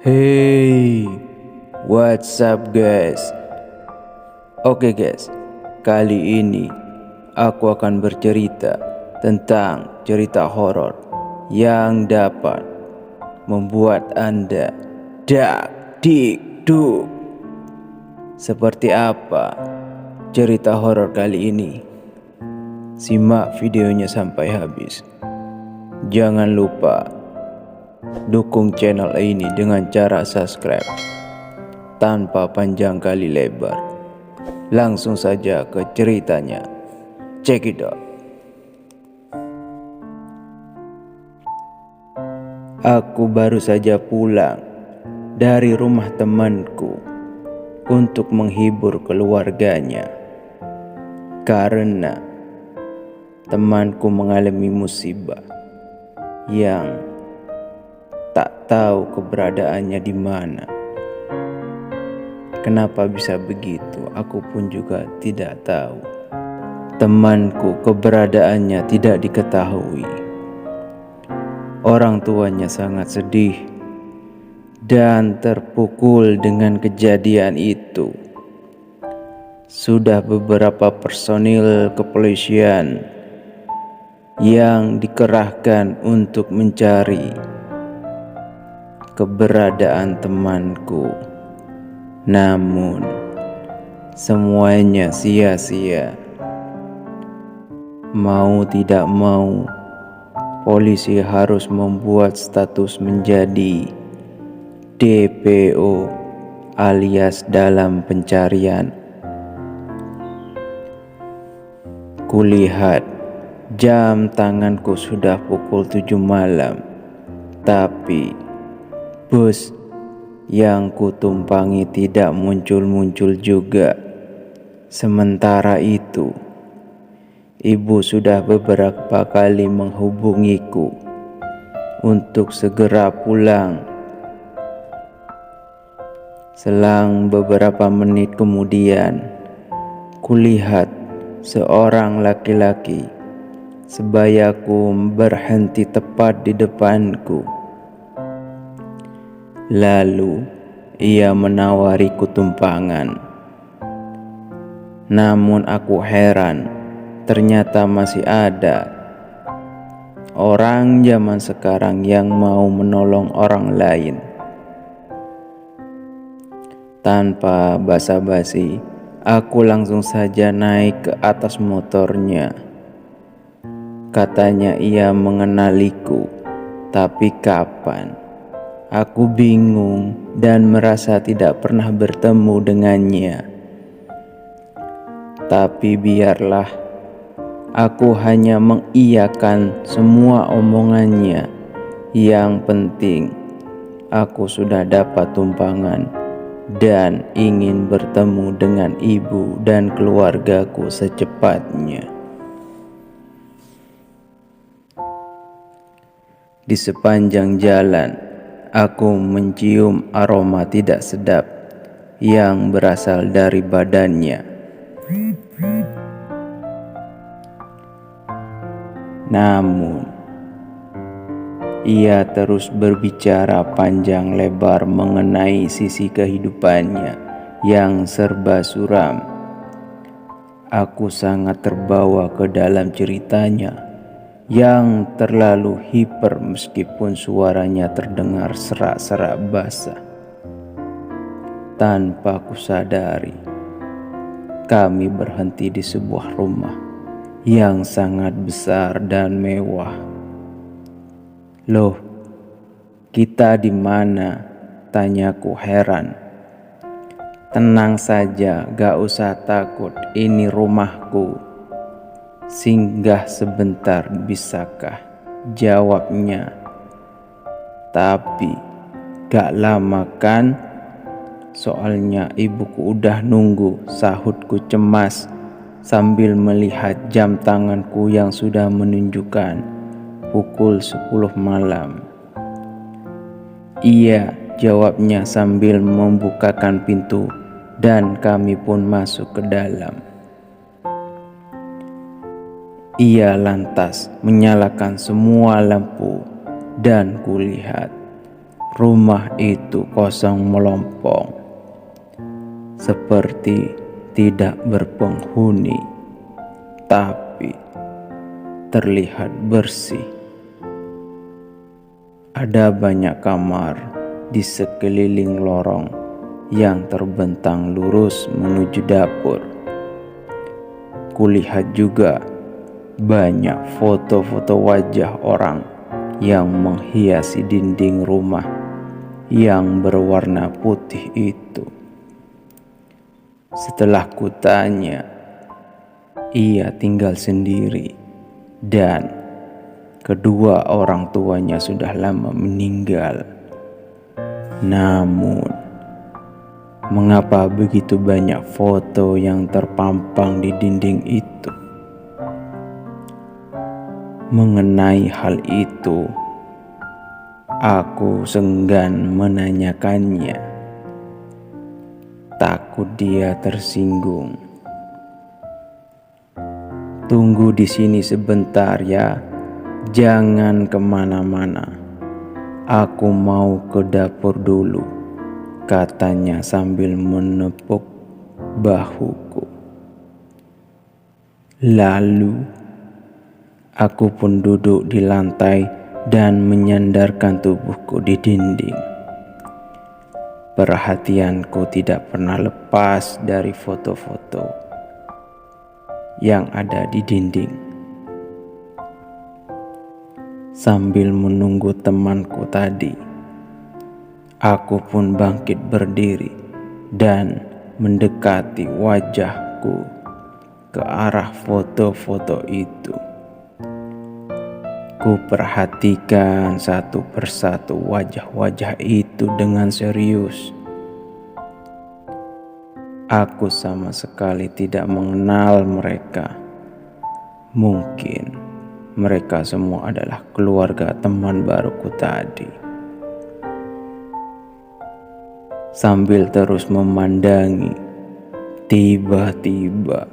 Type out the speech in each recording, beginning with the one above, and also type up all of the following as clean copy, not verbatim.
Hey, what's up guys? Oke guys, kali ini aku akan bercerita tentang cerita horor yang dapat membuat Anda dak dik duk. Seperti apa cerita horor kali ini? Simak videonya sampai habis. Jangan lupa dukung channel ini dengan cara subscribe tanpa panjang kali lebar. Langsung saja ke ceritanya. Check it out. Aku baru saja pulang dari rumah temanku untuk menghibur keluarganya karena temanku mengalami musibah yang tak tahu keberadaannya di mana. Kenapa bisa begitu? Aku pun juga tidak tahu. Temanku keberadaannya tidak diketahui. Orang tuanya sangat sedih dan terpukul dengan kejadian itu. Sudah beberapa personil kepolisian yang dikerahkan untuk mencari keberadaan temanku, namun semuanya sia-sia. Mau tidak mau, polisi harus membuat status menjadi DPO alias dalam pencarian. Kulihat jam tanganku sudah pukul 7 malam, tapi bus yang kutumpangi tidak muncul-muncul juga. Sementara itu, ibu sudah beberapa kali menghubungiku untuk segera pulang. Selang beberapa menit kemudian, kulihat seorang laki-laki sebayaku berhenti tepat di depanku. Lalu ia menawariku tumpangan. Namun aku heran, ternyata masih ada orang zaman sekarang yang mau menolong orang lain. Tanpa basa-basi, aku langsung saja naik ke atas motornya. Katanya ia mengenaliku, tapi kapan? Aku bingung dan merasa tidak pernah bertemu dengannya. Tapi biarlah, aku hanya mengiyakan semua omongannya. Yang penting, aku sudah dapat tumpangan dan ingin bertemu dengan ibu dan keluargaku secepatnya. Di sepanjang jalan, aku mencium aroma tidak sedap yang berasal dari badannya. Namun, ia terus berbicara panjang lebar mengenai sisi kehidupannya yang serba suram. Aku sangat terbawa ke dalam ceritanya yang terlalu hiper meskipun suaranya terdengar serak-serak basah. Tanpa kusadari, kami berhenti di sebuah rumah yang sangat besar dan mewah. Loh, kita di mana? Tanyaku heran. Tenang saja, gak usah takut, ini rumahku. Singgah sebentar bisakah? Jawabnya. Tapi gak lama kan? Soalnya ibuku udah nunggu, sahutku cemas sambil melihat jam tanganku yang sudah menunjukkan pukul 10 malam. Iya, jawabnya sambil membukakan pintu dan kami pun masuk ke dalam. Ia lantas menyalakan semua lampu dan kulihat Rumah itu kosong melompong, seperti tidak berpenghuni, tapi terlihat bersih. Ada banyak kamar di sekeliling lorong yang terbentang lurus menuju dapur. Kulihat juga banyak foto-foto wajah orang yang menghiasi dinding rumah yang berwarna putih itu. Setelah kutanya, ia tinggal sendiri dan kedua orang tuanya sudah lama meninggal. Namun, mengapa begitu banyak foto yang terpampang di dinding itu? Mengenai hal itu, aku segan menanyakannya. Takut dia tersinggung. Tunggu di sini sebentar ya, jangan kemana-mana. Aku mau ke dapur dulu, katanya sambil menepuk bahuku. Lalu, aku pun duduk di lantai dan menyandarkan tubuhku di dinding. Perhatianku tidak pernah lepas dari foto-foto yang ada di dinding. Sambil menunggu temanku tadi, aku pun bangkit berdiri dan mendekati wajahku ke arah foto-foto itu. Ku perhatikan satu persatu wajah-wajah itu dengan serius. Aku sama sekali tidak mengenal mereka. Mungkin mereka semua adalah keluarga teman baruku tadi. Sambil terus memandangi, tiba-tiba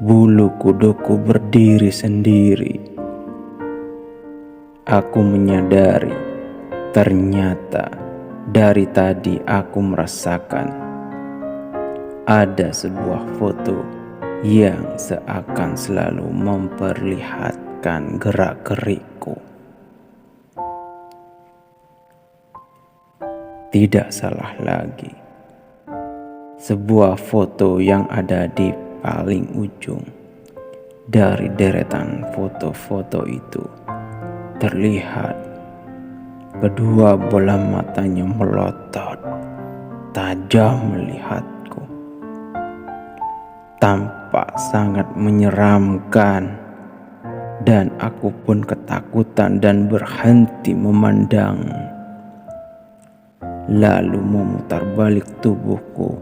bulu kuduku berdiri sendiri. Aku menyadari ternyata dari tadi aku merasakan ada sebuah foto yang seakan selalu memperlihatkan gerak-gerikku. Tidak salah lagi, sebuah foto yang ada di paling ujung dari deretan foto-foto itu. Terlihat kedua bola matanya melotot tajam melihatku. Tampak sangat menyeramkan, dan aku pun ketakutan dan berhenti memandang. Lalu memutar balik tubuhku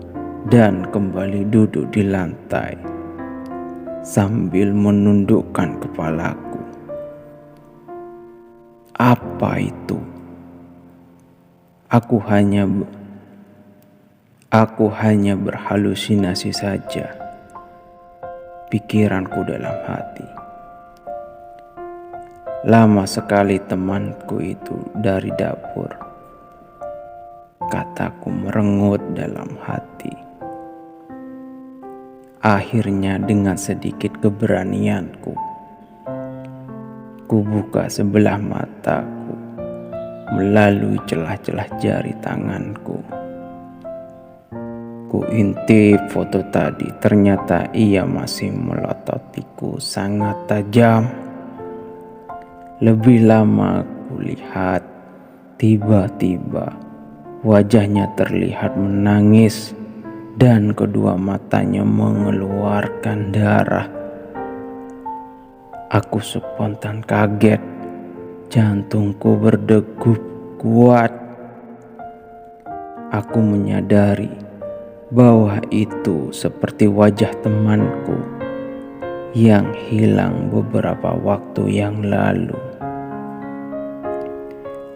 dan kembali duduk di lantai sambil menundukkan kepalaku. Apa itu? Aku hanya berhalusinasi saja, pikiranku dalam hati. Lama sekali temanku itu dari dapur, kataku merengut dalam hati. Akhirnya dengan sedikit keberanianku, ku buka sebelah mataku melalui celah-celah jari tanganku. Ku intip foto tadi, ternyata ia masih melototiku sangat tajam. Lebih lama ku lihat, tiba-tiba wajahnya terlihat menangis dan kedua matanya mengeluarkan darah. Aku spontan kaget, jantungku berdegup kuat. Aku menyadari bahwa itu seperti wajah temanku yang hilang beberapa waktu yang lalu.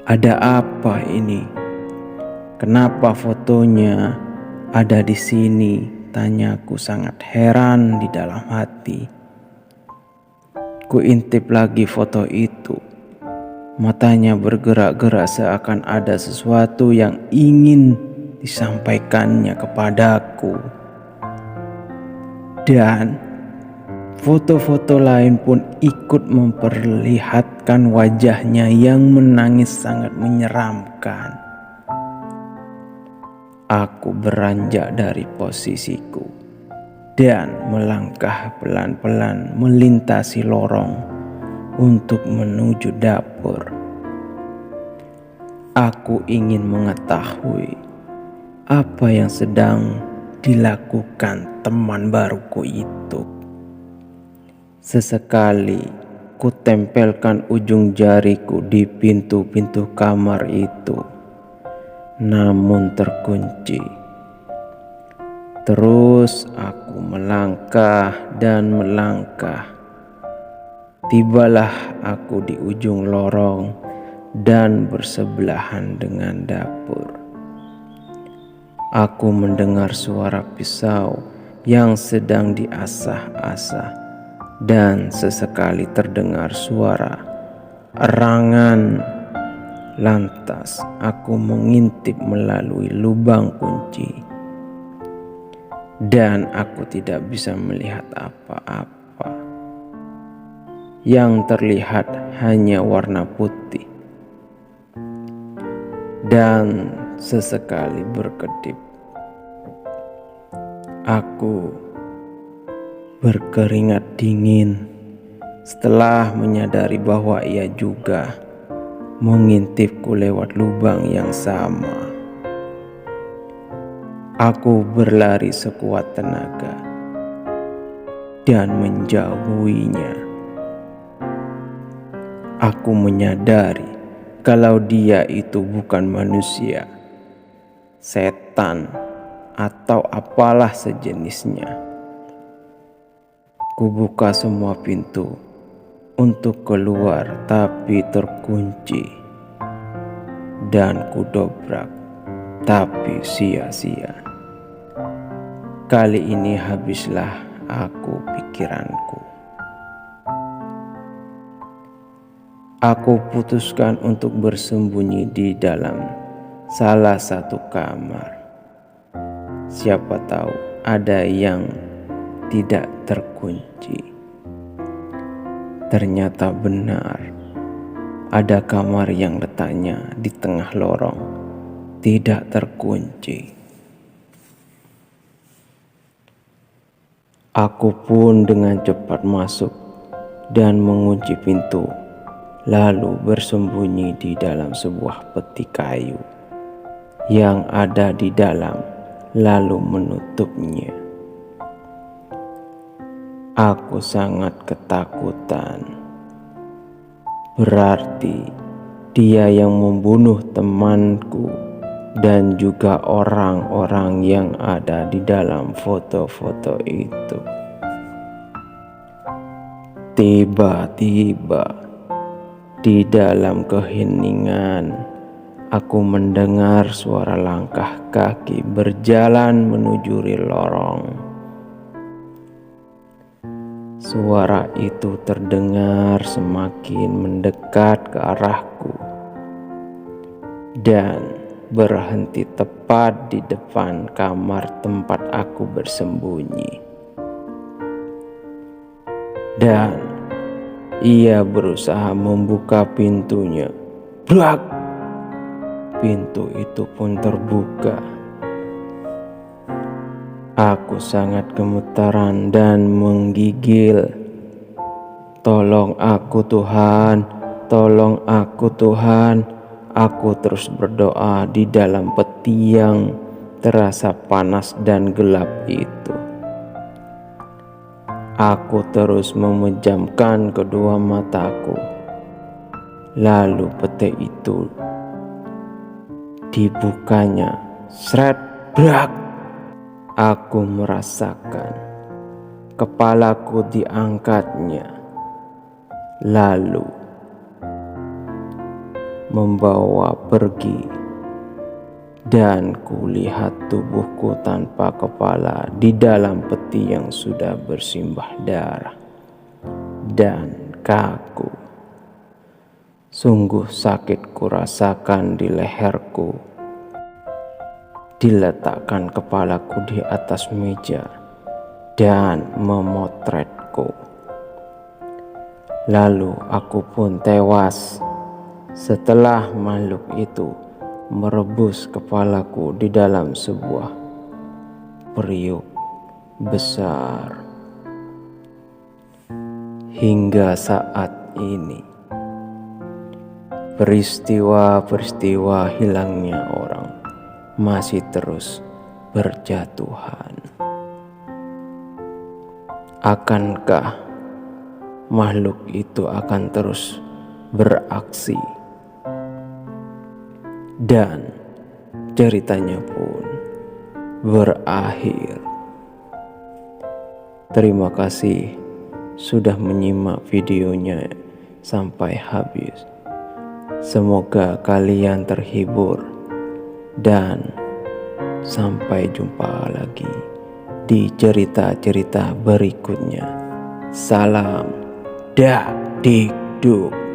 Ada apa ini? Kenapa fotonya ada di sini? Tanyaku sangat heran di dalam hati. Ku intip lagi foto itu. Matanya bergerak-gerak seakan ada sesuatu yang ingin disampaikannya kepadaku. Dan foto-foto lain pun ikut memperlihatkan wajahnya yang menangis sangat menyeramkan. Aku beranjak dari posisiku dan melangkah pelan-pelan melintasi lorong untuk menuju dapur. Aku ingin mengetahui apa yang sedang dilakukan teman baruku itu. Sesekali ku tempelkan ujung jariku di pintu-pintu kamar itu, namun terkunci. Terus aku melangkah dan melangkah. Tibalah aku di ujung lorong dan bersebelahan dengan dapur. Aku mendengar suara pisau yang sedang diasah-asah dan sesekali terdengar suara erangan. Lantas aku mengintip melalui lubang kunci dan aku tidak bisa melihat apa-apa. Yang terlihat hanya warna putih dan sesekali berkedip. Aku berkeringat dingin setelah menyadari bahwa ia juga mengintipku lewat lubang yang sama. Aku berlari sekuat tenaga dan menjauhinya. Aku menyadari kalau dia itu bukan manusia, setan, atau apalah sejenisnya. Kubuka semua pintu untuk keluar tapi terkunci, dan kudobrak tapi sia-sia. Kali ini habislah aku pikiranku. Aku putuskan untuk bersembunyi di dalam salah satu kamar. Siapa tahu ada yang tidak terkunci. Ternyata benar, ada kamar yang letaknya di tengah lorong, tidak terkunci. Aku pun dengan cepat masuk dan mengunci pintu, lalu bersembunyi di dalam sebuah peti kayu yang ada di dalam, lalu menutupnya. Aku sangat ketakutan. Berarti dia yang membunuh temanku dan juga orang-orang yang ada di dalam foto-foto itu. Tiba-tiba di dalam keheningan, aku mendengar suara langkah kaki berjalan menuju lorong. Suara itu terdengar semakin mendekat ke arahku dan berhenti tepat di depan kamar tempat aku bersembunyi. Dan ia berusaha membuka pintunya. Brak! Pintu itu pun terbuka. Aku sangat gemetaran dan menggigil. Tolong aku Tuhan, tolong aku Tuhan. Aku terus berdoa di dalam peti yang terasa panas dan gelap itu. Aku terus memejamkan kedua mataku. Lalu peti itu dibukanya. Sret, brak! Aku merasakan kepalaku diangkatnya, lalu membawa pergi, dan kulihat tubuhku tanpa kepala di dalam peti yang sudah bersimbah darah dan kaku. Sungguh sakit kurasakan di leherku. Diletakkan kepalaku di atas meja dan memotretku. Lalu aku pun tewas setelah makhluk itu merebus kepalaku di dalam sebuah periuk besar. Hingga saat ini, peristiwa-peristiwa hilangnya orang masih terus berjatuhan. Akankah makhluk itu akan terus beraksi? Dan ceritanya pun berakhir. Terima kasih sudah menyimak videonya sampai habis. Semoga kalian terhibur dan sampai jumpa lagi di cerita-cerita berikutnya. Salam Dak Dik Duk.